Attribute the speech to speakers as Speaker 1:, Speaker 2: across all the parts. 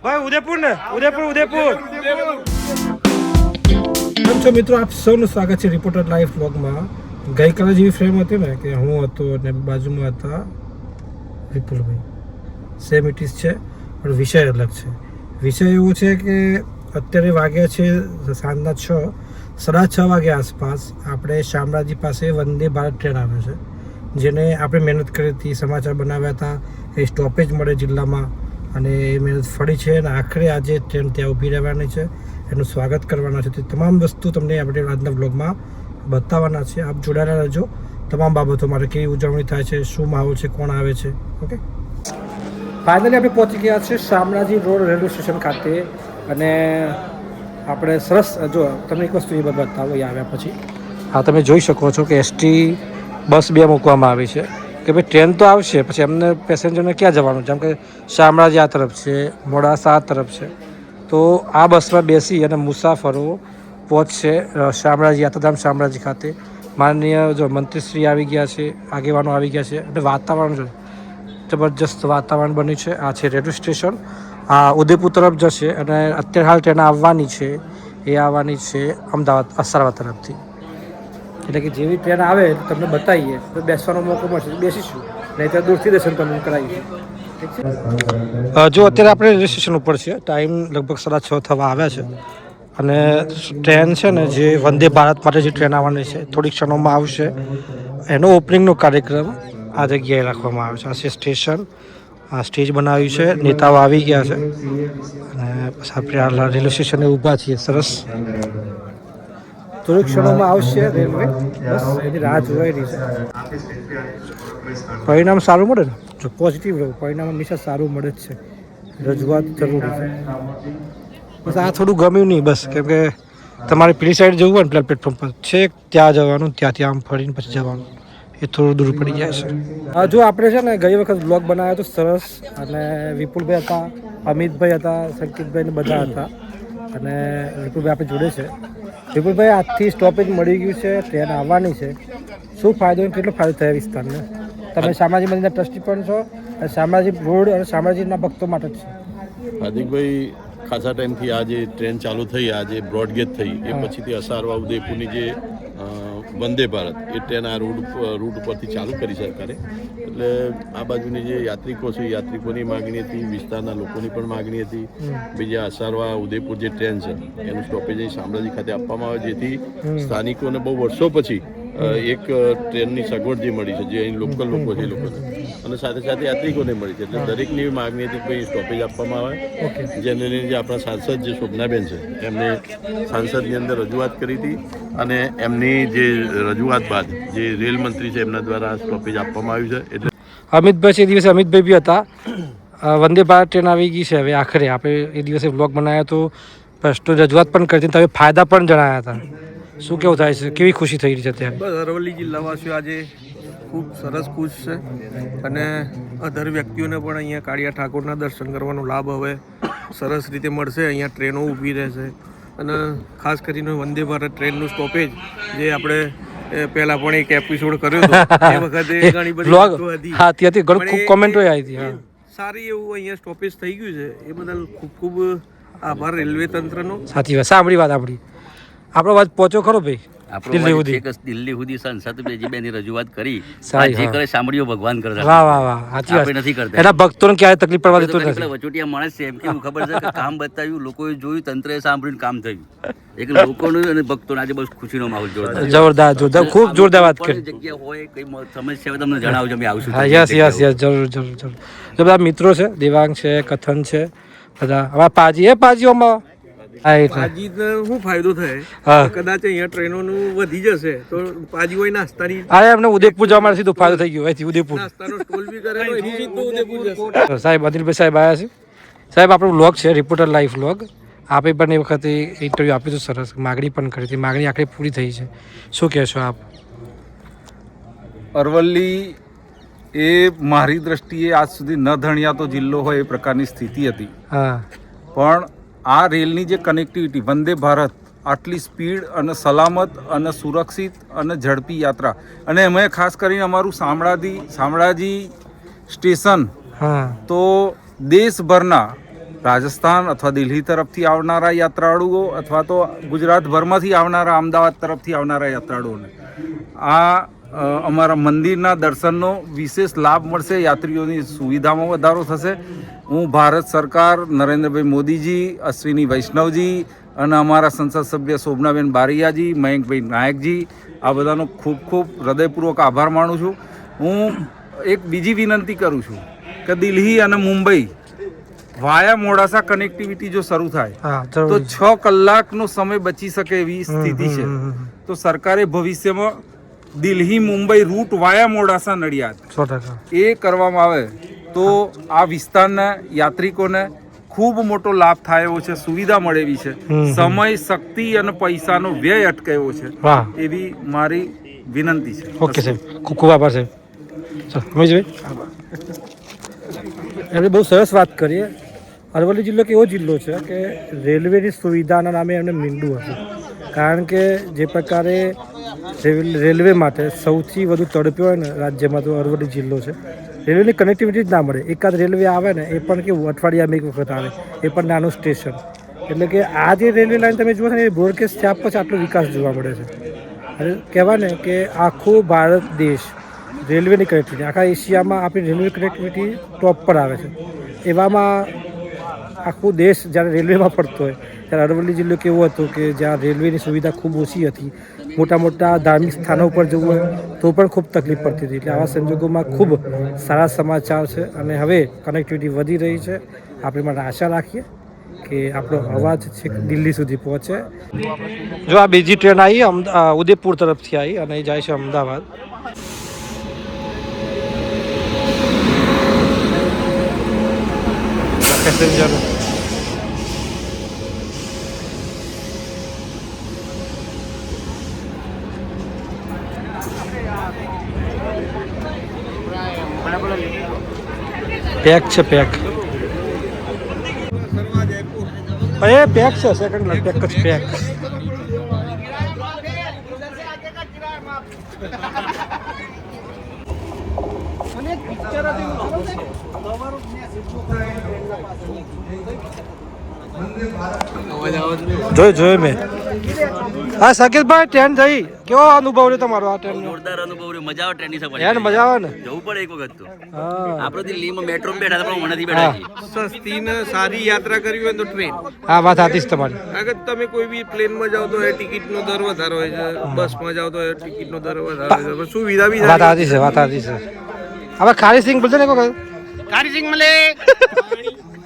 Speaker 1: ભાઈ ઉદયપુર ને ઉદયપુર
Speaker 2: કેમ છો મિત્રો, આપ સૌનું સ્વાગત છે રિપોર્ટર લાઈવ વ્લોગમાં. ગઈકાલે જેવી ફ્રેમ હતી ને કે હું હતો અને બાજુમાં હતા વિપુલભાઈ, સેમ ઇટ ઇઝ છે પણ વિષય અલગ છે. વિષય એવો છે કે અત્યારે વાગ્યા છે સાંજના 6:30 વાગ્યા આસપાસ આપણે શામળાજી પાસે વંદે ભારત ટ્રેન આવે છે, જેને આપણે મહેનત કરી હતી, સમાચાર બનાવ્યા હતા, એ સ્ટોપેજ મળે જિલ્લામાં અને એ મહેનત ફળી છે અને આખરે આજે ટ્રેન ત્યાં ઊભી રહેવાની છે, એનું સ્વાગત કરવાના છે. તે તમામ વસ્તુ તમને આપણે આજના બ્લોગમાં બતાવવાના છે. આપ જોડાયેલા રહેજો. તમામ બાબતો માટે કેવી ઉજવણી થાય છે, શું માહોલ છે, કોણ આવે છે. ઓકે, ફાઇનલી આપણે પહોંચી ગયા છે શામળાજી રોડ રેલવે સ્ટેશન ખાતે અને આપણે સરસ જો તમને એક વસ્તુ એ બતાવો અહીં આવ્યા પછી. હા, તમે જોઈ શકો છો કે એસટી બસ 2 મૂકવામાં આવી છે કે ભાઈ ટ્રેન તો આવશે, પછી એમને પેસેન્જરને ક્યાં જવાનું, જેમ કે શામળાજી આ તરફ છે, મોડાસા આ તરફ છે, તો આ બસમાં બેસી અને મુસાફરો પહોંચશે શામળાજી યાત્રાધામ શામળાજી ખાતે. માનનીય જો મંત્રીશ્રી આવી ગયા છે, આગેવાનો આવી ગયા છે અને વાતાવરણ જો જબરજસ્ત વાતાવરણ બન્યું છે. આ છે રેલવે સ્ટેશન, આ ઉદયપુર તરફ જશે અને અત્યારે હાલ ટ્રેન આવવાની છે, એ આવવાની છે અમદાવાદ અસારવા તરફથી. એટલે કે જેવી ટ્રેન આવે તમને બતાવીએ તો બેસવાનો મોકો મળશે, બેસીશું, નહીં તો દૂરથી દર્શન તમને કરાવીશું. જો અત્યારે આપણે રેલવે સ્ટેશન ઉપર છે, ટાઈમ લગભગ 6:30 થવા આવ્યા છે અને ટ્રેન છે ને જે વંદે ભારત માટે જે ટ્રેન આવવાની છે થોડીક ક્ષણોમાં આવશે. એનો ઓપનિંગનો કાર્યક્રમ આ જગ્યાએ રાખવામાં આવ્યો છે. આ છે સ્ટેશન, આ સ્ટેજ બનાવ્યું છે, નેતાઓ આવી ગયા છે અને બસ આપણે આ રેલવે સ્ટેશને ઊભા છીએ. સરસ, થોડીક ક્ષણોમાં આવશે રેલવે, બસ એની રાહ જોવાઈ રહી છે. પરિણામ સારું મળે ને, જો પોઝિટિવ રહું, પરિણામ હંમેશા સારું મળે જ છે, રજૂઆત જરૂરી છે. બસ આ થોડું ગમ્યું નહીં, બસ કેમ કે તમારે પેલી સાઈડ જવું હોય ને પેલા પ્લેટફોર્મ પર છે, ત્યાં જવાનું, ત્યાંથી આમ ફરીને પછી જવાનું, એ થોડું દૂર પડી જાય છે. જો આપણે છે ને ગઈ વખત બ્લોગ બનાવ્યો તો સરસ, અને વિપુલભાઈ હતા, અમિતભાઈ હતા, સંકેતભાઈ ને બધા હતા અને વિપુલભાઈ આપણે જોડે છે. વિપુલભાઈ, આજથી સ્ટોપેજ મળી ગયું છે, ટ્રેન આવવાની છે, શું ફાયદો કેટલો ફાયદો થયો વિસ્તારને? તમે શામળાજી મંદિરના ટ્રસ્ટી પણ છો અને શામળાજી રોડ અને શામળાજીના ભક્તો માટે જ છે.
Speaker 3: હાર્દિકભાઈ, ખાસા ટાઈમથી આ જે ટ્રેન ચાલુ થઈ, આ જે બ્રોડગેજ થઈ, એ પછીથી અસારવા ઉદયપુરની જે વંદે ભારત એ ટ્રેન આ રૂટ ઉપરથી ચાલુ કરી સરકારે. એટલે આ બાજુની જે યાત્રિકો છે, યાત્રિકોની માગણી હતી, વિસ્તારના લોકોની પણ માગણી હતી. બીજા અસારવા ઉદયપુર જે ટ્રેન છે એનું સ્ટોપેજ અહીં શામળાજી ખાતે આપવામાં આવે, જેથી સ્થાનિકોને બહુ વર્ષો પછી એક ટ્રેનની સગવડ જે મળી છે, જે અહીં લોકલ લોકો છે એ લોકોને, અને સાથે સાથે યાત્રિકોને મળી છે. એટલે દરેકની માગણી હતી કે સ્ટોપેજ આપવામાં આવે. જેને લઈને જે આપણા સાંસદ જે શોભનાબેન છે એમને સાંસદની અંદર રજૂઆત કરી હતી અને એમની જે રજૂઆત બાદ જે રેલ મંત્રી છે એમના દ્વારા સ્ટોપેજ આપવામાં આવ્યું છે. એટલે
Speaker 2: અમિતભાઈ એ દિવસે અમિતભાઈ બી હતા. વંદે ભારત ટ્રેન આવી ગઈ છે હવે આખરે. આપણે એ દિવસે બ્લોગ બનાવ્યો તો પ્રશ્નો રજૂઆત પણ કરી હતી, તમે ફાયદા પણ જણાવ્યા હતા. શું કેવું થાય છે, કેવી ખુશી થઈ રહી છે અત્યારે?
Speaker 4: બસ અરવલ્લી જિલ્લાવાસીઓ આજે ખૂબ સરસ ખુશ છે અને અધર વ્યક્તિઓને પણ અહીંયા કાળિયા ઠાકોરના દર્શન કરવાનો લાભ હવે સરસ રીતે મળશે. અહીંયા ટ્રેનો ઊભી રહેશે અને ખાસ કરીને વંદે ભારત ટ્રેનનું સ્ટોપેજ જે આપણે પહેલા પણ એક એપિસોડ કર્યો હતો એ વખતે ઘણી બધી
Speaker 2: હતી, કોમેન્ટો આવી હતી.
Speaker 4: સારી એવું અહીંયા સ્ટોપેજ થઈ ગયું છે, એ બદલ ખૂબ ખૂબ આભાર રેલવે તંત્રનો.
Speaker 2: સાચી વાત, સાંભળી વાત આપણી. આપણો વાત પહોંચો ખરો ભાઈ
Speaker 5: દિલ્હી સુધી સંસદ બેની રજૂઆત કરી, જે કરે સાંભળ્યો ભગવાન કરે.
Speaker 2: વાહ વાહ વાહ, સાચી વાત.
Speaker 5: નથી કરતા
Speaker 2: એના ભક્તોને ક્યારે તકલીફ પડવા દેતો નથી.
Speaker 5: વચોટિયા માણસ છે, એમ કેવું ખબર છે કે કામ બતાવ્યું, લોકોએ જોયું, તંત્રએ સાંભળ્યું, કામ થયું. એક લોકોનું અને ભક્તોને આજે બસ ખુશીનો માહોલ
Speaker 2: જોરદાર, ખૂબ જોરદાર વાત કરી.
Speaker 5: જગ્યા હોય કઈ સમસ્યા હોય તમને જણાવજો, અમે આવશું.
Speaker 2: યસ જરૂર. બધા મિત્રો છે, દેવાંગ છે, કથન છે, બધા અમારા પાજીઓમાં
Speaker 4: પાજીને શું ફાયદો થાય, કદાચ અહીંયા ટ્રેનોનું વધી જશે તો પાજી હોય નાસ્તાની.
Speaker 2: અરે એમને ઉદયપુર જવા માટે સીધો ફાયદો થઈ ગયો. અહીંથી ઉદયપુર
Speaker 4: નાસ્તાનો સ્ટોલ બી કરેલો, એની સીધું ઉદયપુર જશે.
Speaker 2: સાહેબ અનિલભાઈ સાહેબ આવ્યા છે. સાહેબ, આપણો વ્લોગ છે રિપોર્ટર લાઈવ વ્લોગ. આપે પણ એ વખતે ઇન્ટરવ્યૂ આપ્યું હતું, સરસ માગણી પણ કરી હતી, માગણી આખરી પૂરી થઈ છે. શું કહેશો આપ?
Speaker 6: અરવલ્લી એ મારી દ્રષ્ટિએ આજ સુધી ન ધણિયાતો જિલ્લો હોય એ પ્રકારની સ્થિતિ હતી.
Speaker 2: હા,
Speaker 6: પણ આ રેલની જે કનેક્ટિવિટી, વંદે ભારત, આટલી સ્પીડ અને સલામત અને સુરક્ષિત અને ઝડપી યાત્રા, અને એમાં ખાસ કરીને અમારું શામળાજી સ્ટેશન તો દેશભરના રાજસ્થાન અથવા દિલ્હી તરફથી આવનારા યાત્રાળુઓ અથવા તો ગુજરાતભરમાંથી આવનારા અમદાવાદ તરફથી આવનારા યાત્રાળુઓને આ અમારા મંદિરના દર્શનનો વિશેષ લાભ મળશે. યાત્રીઓની સુવિધામાં વધારો થશે. હું ભારત સરકાર, નરેન્દ્રભાઈ મોદીજી, અશ્વિની વૈષ્ણવજી અને અમારા સંસદ સભ્ય શોભનાબેન બારૈયાજી, મયંકભાઈ નાયકજી, આ બધાનો ખૂબ ખૂબ હૃદયપૂર્વક આભાર માનું છું. હું એક બીજી વિનંતી કરું છું કે દિલ્હી અને મુંબઈ વાયા મોડાસા કનેક્ટિવિટી જો શરૂ થાય તો 6 કલાકનો સમય બચી શકે એવી સ્થિતિ છે. તો સરકારે ભવિષ્યમાં દિલ્હી મુંબઈ રૂટ વાયા મોડાસા નડિયાદ એ કરવામાં આવે તો આ વિસ્તારના યાત્રિકોને ખૂબ મોટો લાભ થાય એવો છે, સુવિધા મળે એવી છે, સમય, શક્તિ અને પૈસાનો વ્યય અટકે એવો છે, એવી મારી વિનંતી છે.
Speaker 2: ઓકે સાહેબ, ખૂબ ખૂબ આભાર સાહેબ. એમણે બહુ સરસ વાત કરીએ. અરવલ્લી જિલ્લો એક એવો જિલ્લો છે કે રેલવેની સુવિધાના નામે એમને મીંડું હતું. કારણ કે જે પ્રકારે રેલવે માટે સૌથી વધુ તડપ્યો હોય ને રાજ્યમાં તો અરવલ્લી જિલ્લો છે. રેલવેની કનેક્ટિવિટી જ ના મળે. એકાદ રેલવે આવે ને એ પણ કેવું અઠવાડિયામાં એક વખત આવે, એ પણ નાનું સ્ટેશન. એટલે કે આ જે રેલવે લાઈન તમે જુઓ છો ને એ બ્રોડગેજ થયા પછી આટલો વિકાસ જોવા મળે છે. અને કહેવાય ને કે આખો ભારત દેશ રેલવેની કનેક્ટિવિટી, આખા એશિયામાં આપણી રેલવે કનેક્ટિવિટી ટોપ પર આવે છે. એવામાં આખો દેશ જ્યારે રેલવેમાં પડતો હોય ત્યારે અરવલ્લી જિલ્લો કેવો હતો કે જ્યાં રેલવેની સુવિધા ખૂબ ઓછી હતી. મોટા મોટા ધાર્મિક સ્થાનો ઉપર જવું હોય તો પણ ખૂબ તકલીફ પડતી હતી. એટલે આવા સંજોગોમાં ખૂબ સારા સમાચાર છે અને હવે કનેક્ટિવિટી વધી રહી છે. આપણે માટે આશા રાખીએ કે આપણો અવાજ છેક દિલ્હી સુધી પહોંચે. જો આ બીજી ટ્રેન આવી ઉદયપુર તરફથી આવી અને એ જાય છે અમદાવાદ. પેસેન્જર પેક છે, પેક એ પેક છે. સેકન્ડ પેક જ પેક. જોયું મેં. હા શકીલભાઈ, ટ્રેન જઈ, કેવો અનુભવ રહ્યો તમારો આ ટ્રેન?
Speaker 5: જોરદાર અનુભવ રહ્યો. મજા આવે ટ્રેનની સફર.
Speaker 2: યાર મજા આવે ને,
Speaker 5: જવું પડે એક વખત તો. આપણે દિલ્હીમાં મેટ્રો બેઠા હતા પણ નથી બેઠા છીએ.
Speaker 4: સસ્તી ને સારી યાત્રા કરવી હોય તો ટ્રેન.
Speaker 2: હા વાત સાચી છે તમારી.
Speaker 4: અગર તમે કોઈ બી પ્લેનમાં જાઓ તો ટિકિટનો દર વધારે હોય છે, બસમાં જાઓ તો ટિકિટનો દર વધારે હોય છે, સુવિધા બી
Speaker 2: વાત સાચી છે, વાત સાચી છે. હવે ખારી સિંગ બોલશે ને કોઈ
Speaker 4: ખારી સિંગ મળે,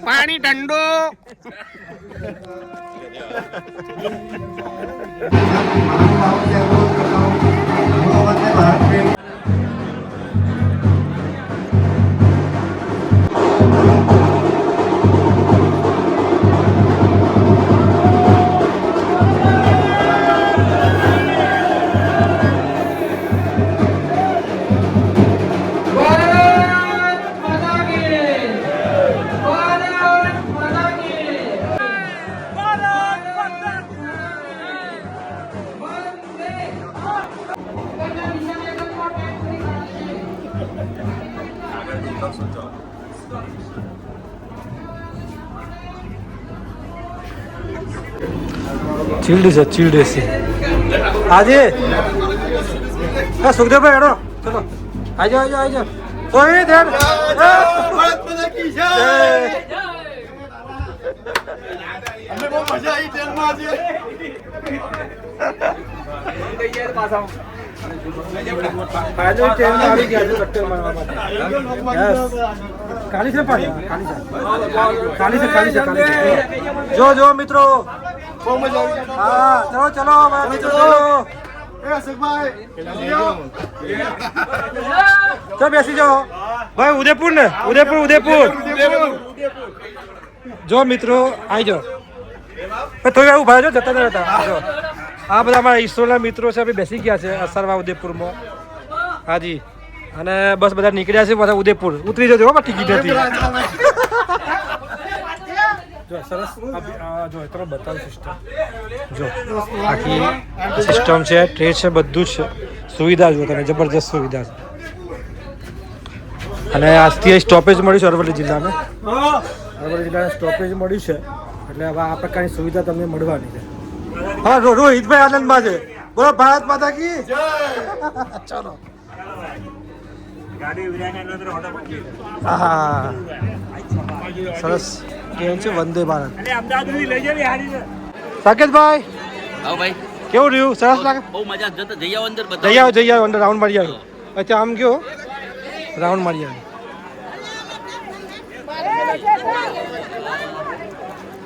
Speaker 4: પાણી ઠંડો.
Speaker 2: ચીલ્ડ છે, ચીલ્ડ એસી. આજે હા સુખદેવભાઈ હેડો, ચલો આજો આજો આજો. તો એ ધ્યાન જો જો મિત્રો, હા ચલો ચલો ચલો બેસી જાઓ
Speaker 1: ભાઈ. ઉદયપુર ને, ઉદયપુર ઉદયપુર.
Speaker 2: જો મિત્રો આવી જાઓ. થોડી વાર ઉભા જો, જતા નહીં રહેતા. જો આ બધા અમારા ઈસરોના મિત્રો છે, આપણે બેસી ગયા છે અસરવા ઉદયપુરમાં. હાજી, અને બસ બધા નીકળ્યા છે બધા ઉદયપુર. ઉતરી જજો ટિકિટ હતી. જો સરસ, જો તમે બતાવું સિસ્ટમ. જો આખી સિસ્ટમ છે, ટ્રેન છે, બધું જ છે. સુવિધા જુઓ તમે, જબરજસ્ત સુવિધા છે. અને આજથી સ્ટોપેજ મળ્યું છે અરવલ્લી જિલ્લામાં. અરવલ્લી જિલ્લાના સ્ટોપેજ મળ્યું છે એટલે હવે આ પ્રકારની સુવિધા તમને મળવાની છે. હા રોહિતભાઈ આનંદમાં છે. બોલો ભારત માતા કી ચલો. હા સરસ ટ્રેન છે વંદે ભારત. સાકેતભાઈ
Speaker 5: આવો ભાઈ,
Speaker 2: કેવું રહ્યું? સરસ લાગે?
Speaker 5: બહુ મજા. જઈ આવો અંદર,
Speaker 2: જઈ આવો અંદર રાઉન્ડ મારી આવ્યો. અચ્છા આમ ગયો રાઉન્ડ મારી આવ્યો.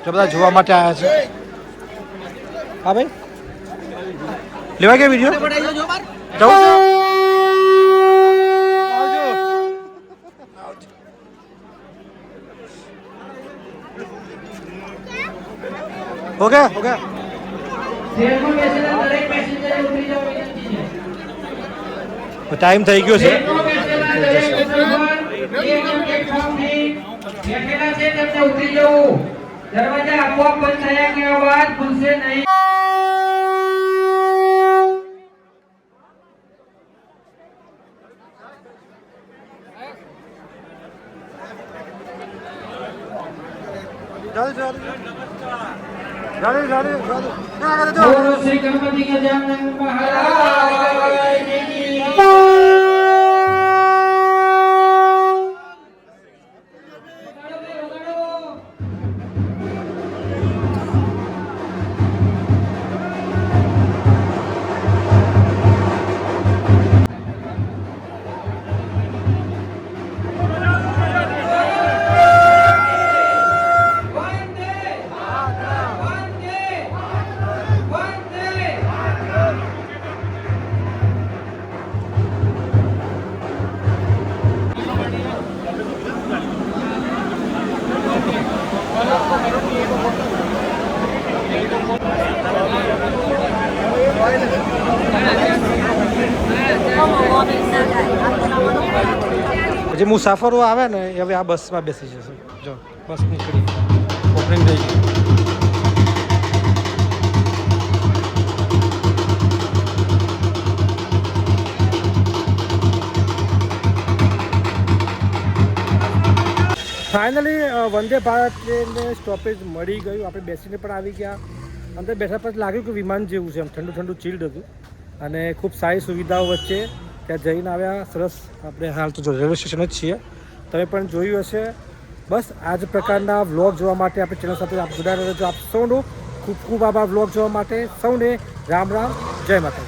Speaker 2: જો બધા જોવા માટે આવ્યા છે. હા ભાઈ લેવા ગયા વિડીયો જવું આવજો. ઓકે ઓકે ટાઈમ થઈ ગયો છે.
Speaker 7: દરવાજા આપોઆપ બંધ થયા ગયા બાદ ખુલશે નહીં. બોલો શ્રી ગણપતિ ગજાનન મહારાજની
Speaker 2: જે મુસાફરો આવે ને એ હવે આ બસમાં બેસી જશે. જો બસ નીકળી ઓપનિંગ થઈ ગઈ. ફાઇનલી વંદે ભારત ટ્રેનને સ્ટોપેજ મળી ગયું. આપણે બેસીને પણ આવી ગયા. અંદર બેઠા પછી લાગ્યું કે વિમાન જેવું છે, એમ ઠંડુ ઠંડુ ચીલ્ડ હતું અને ખૂબ સારી સુવિધાઓ વચ્ચે ત્યાં જઈને આવ્યા. સરસ. આપણે હાલ તો જો રેલવે સ્ટેશન જ છીએ, તમે પણ જોયું હશે. બસ આ જ પ્રકારના વ્લોગ જોવા માટે આપણી ચેનલ સાથે આપ જોડાયેલા રહેજો. આપ સૌનો ખૂબ ખૂબ આભાર વ્લોગ જોવા માટે. સૌને રામ રામ, જય માતા.